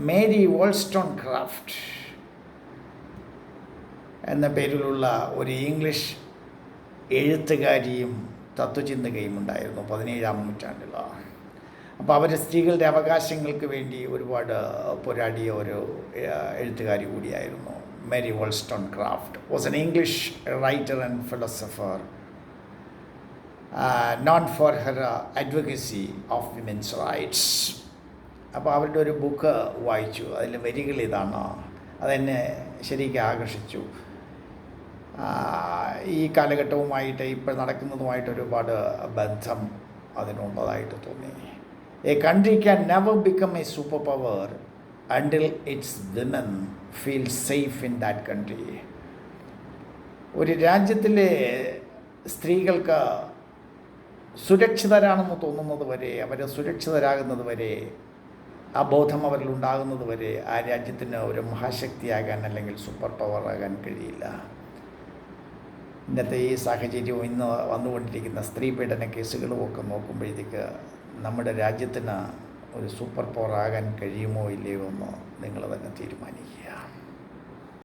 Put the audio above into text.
Mary വോൾസ്റ്റോൺക്രാഫ്റ്റ് എന്ന പേരിലുള്ള ഒരു ഇംഗ്ലീഷ് എഴുത്തുകാരിയും തത്വചിന്തകയും ഉണ്ടായിരുന്നു 17-ാം നൂറ്റാണ്ടിൽ. അപ്പോൾ അവർ സ്ത്രീകളുടെ അവകാശങ്ങൾക്ക് വേണ്ടി ഒരുപാട് പോരാടിയ ഒരു എഴുത്തുകാരി കൂടിയായിരുന്നു. Mary Wollstonecraft was an English writer and philosopher known for her advocacy of women's rights. അപ്പോൾ അവരുടെ ഒരു ബുക്ക് വായിച്ചു. അതിൽ വരികൾ ഇതാണ്, അതെന്നെ ശരിക്കും ആകർഷിച്ചു. ഈ കാലഘട്ടവുമായിട്ട് ഇപ്പോൾ നടക്കുന്നതുമായിട്ട് ഒരുപാട് ബന്ധം അതിനുള്ളതായിട്ട് തോന്നി. A country can never become A super power until it's women feel safe in that country. ഒരു രാജ്യത്തിലെ സ്ത്രീകൾക്ക് സുരക്ഷിതരാണെന്ന് തോന്നുന്നത് വരെ, അവർ സുരക്ഷിതരാകുന്നത് വരെ, ആ ബോധം അവരിലുണ്ടാകുന്നത് വരെ ആ രാജ്യത്തിന് ഒരു മഹാശക്തിയാകാൻ അല്ലെങ്കിൽ സൂപ്പർ പവറാകാൻ കഴിയില്ല. ഇന്നത്തെ ഈ സാഹചര്യവും ഇന്ന് വന്നുകൊണ്ടിരിക്കുന്ന സ്ത്രീ പീഡന കേസുകളും ഒക്കെ നോക്കുമ്പോഴത്തേക്ക് നമ്മുടെ രാജ്യത്തിന് ഒരു സൂപ്പർ പവർ ആകാൻ കഴിയുമോ ഇല്ലയോ എന്ന് നിങ്ങൾ തന്നെ തീരുമാനിക്കുക.